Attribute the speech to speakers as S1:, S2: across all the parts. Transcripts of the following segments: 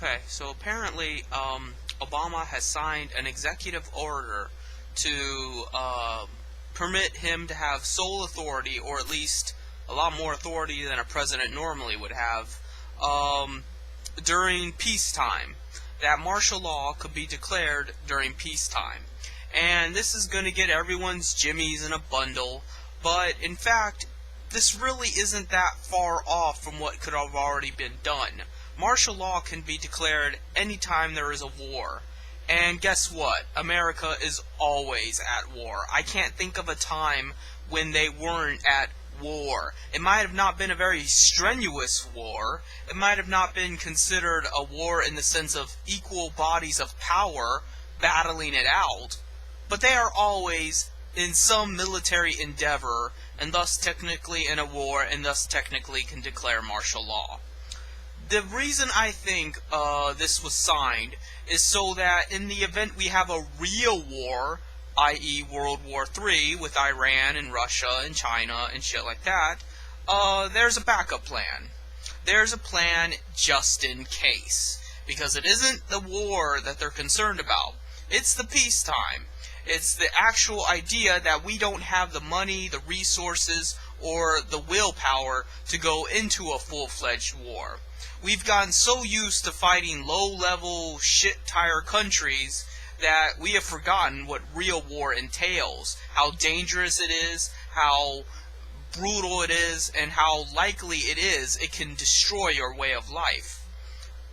S1: Okay, so apparently, Obama has signed an executive order to permit him to have sole authority, or at least a lot more authority than a president normally would have, during peacetime. That martial law could be declared during peacetime. And this is going to get everyone's jimmies in a bundle, but in fact, this really isn't that far off from what could have already been done. Martial law can be declared anytime there is a war. And guess what? America is always at war. I can't think of a time when they weren't at war. It might have not been a very strenuous war. It might have not been considered a war in the sense of equal bodies of power battling it out. But they are always in some military endeavor, and thus technically in a war, and thus technically can declare martial law. The reason I think this was signed is so that in the event we have a real war, i.e. World War III with Iran and Russia and China and shit like that, there's a backup plan. There's a plan just in case. Because it isn't the war that they're concerned about. It's the peacetime. It's the actual idea that we don't have the money, the resources, or the willpower to go into a full-fledged war. We've gotten so used to fighting low-level, shit-tire countries that we have forgotten what real war entails, how dangerous it is, how brutal it is, and how likely it is it can destroy your way of life.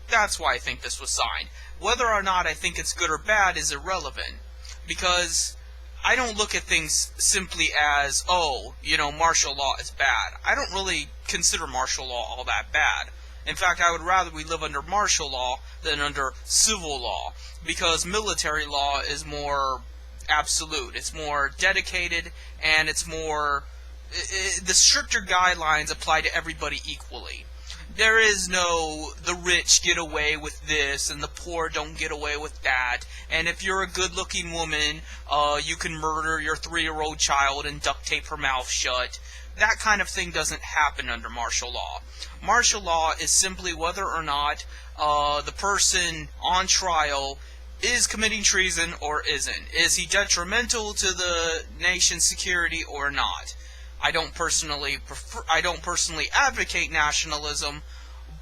S1: That's why I think this was signed. Whether or not I think it's good or bad is irrelevant, because I don't look at things simply as, martial law is bad. I don't really consider martial law all that bad. In fact, I would rather we live under martial law than under civil law, because military law is more absolute. It's more dedicated, and it's more... the stricter guidelines apply to everybody equally. There is no, the rich get away with this, and the poor don't get away with that, and if you're a good-looking woman, you can murder your 3-year-old child and duct tape her mouth shut. That kind of thing doesn't happen under martial law. Martial law is simply whether or not the person on trial is committing treason or isn't. Is he detrimental to the nation's security or not? I don't personally advocate nationalism,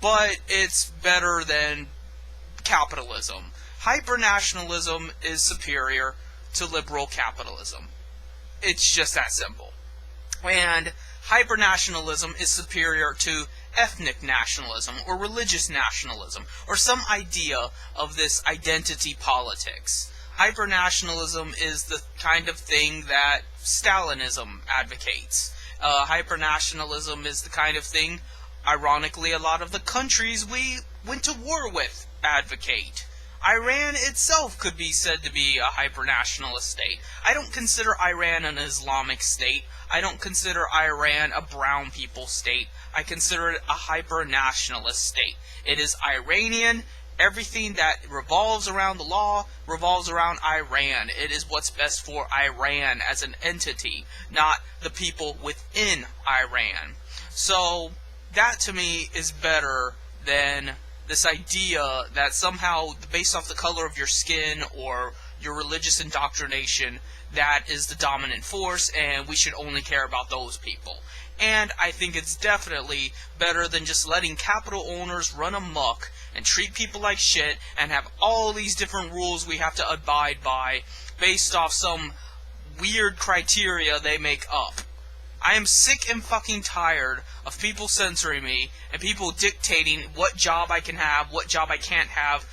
S1: but it's better than capitalism. Hyper-nationalism is superior to liberal capitalism. It's just that simple. And hyper-nationalism is superior to ethnic nationalism or religious nationalism or some idea of this identity politics. Hyper-nationalism is the kind of thing that Stalinism advocates. Hyper-nationalism is the kind of thing, ironically, a lot of the countries we went to war with advocate. Iran itself could be said to be a hyper-nationalist state. I don't consider Iran an Islamic state. I don't consider Iran a brown people state. I consider it a hyper-nationalist state. It is Iranian. Everything that revolves around the law revolves around Iran. It is what's best for Iran as an entity, not the people within Iran. So, that to me is better than this idea that somehow, based off the color of your skin or your religious indoctrination, that is the dominant force and we should only care about those people. And I think it's definitely better than just letting capital owners run amok and treat people like shit and have all these different rules we have to abide by based off some weird criteria they make up. I am sick and fucking tired of people censoring me and people dictating what job I can have, what job I can't have,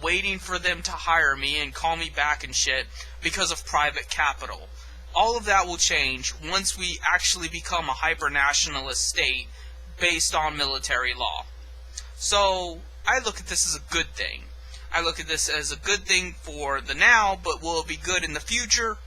S1: waiting for them to hire me and call me back and shit because of private capital. All of that will change once we actually become a hyper-nationalist state based on military law. So, I look at this as a good thing. I look at this as a good thing for the now, but will it be good in the future?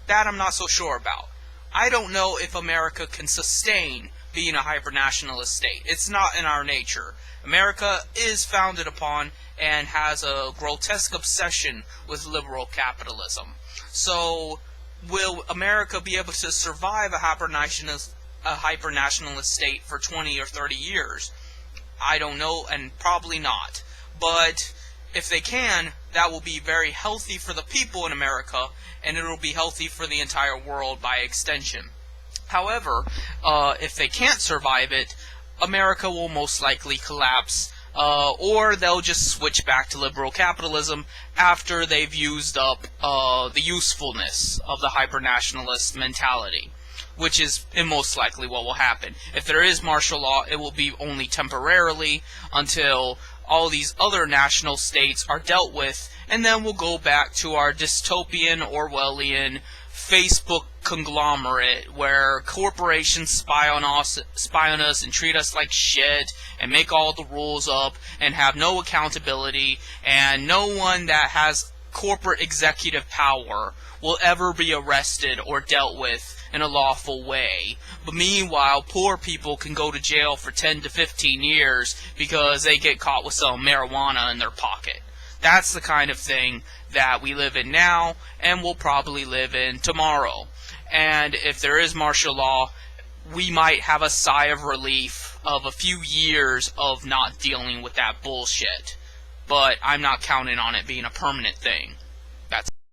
S1: That I'm not so sure about. I don't know if America can sustain being a hyper-nationalist state. It's not in our nature. America is founded upon and has a grotesque obsession with liberal capitalism. So, will America be able to survive a hyper-nationalist state for 20 or 30 years? I don't know, and probably not. but if they can, that will be very healthy for the people in America, and it will be healthy for the entire world by extension. However, if they can't survive it, America will most likely collapse, or they'll just switch back to liberal capitalism after they've used up the usefulness of the hyper-nationalist mentality, which is most likely what will happen. If there is martial law, it will be only temporarily until all these other national states are dealt with, and then we'll go back to our dystopian, Orwellian Facebook conglomerate where corporations spy on us and treat us like shit and make all the rules up and have no accountability, and no one that has corporate executive power will ever be arrested or dealt with in a lawful way. But meanwhile, poor people can go to jail for 10 to 15 years because they get caught with some marijuana in their pocket. That's the kind of thing that we live in now and will probably live in tomorrow. And if there is martial law, we might have a sigh of relief of a few years of not dealing with that bullshit. But I'm not counting on it being a permanent thing.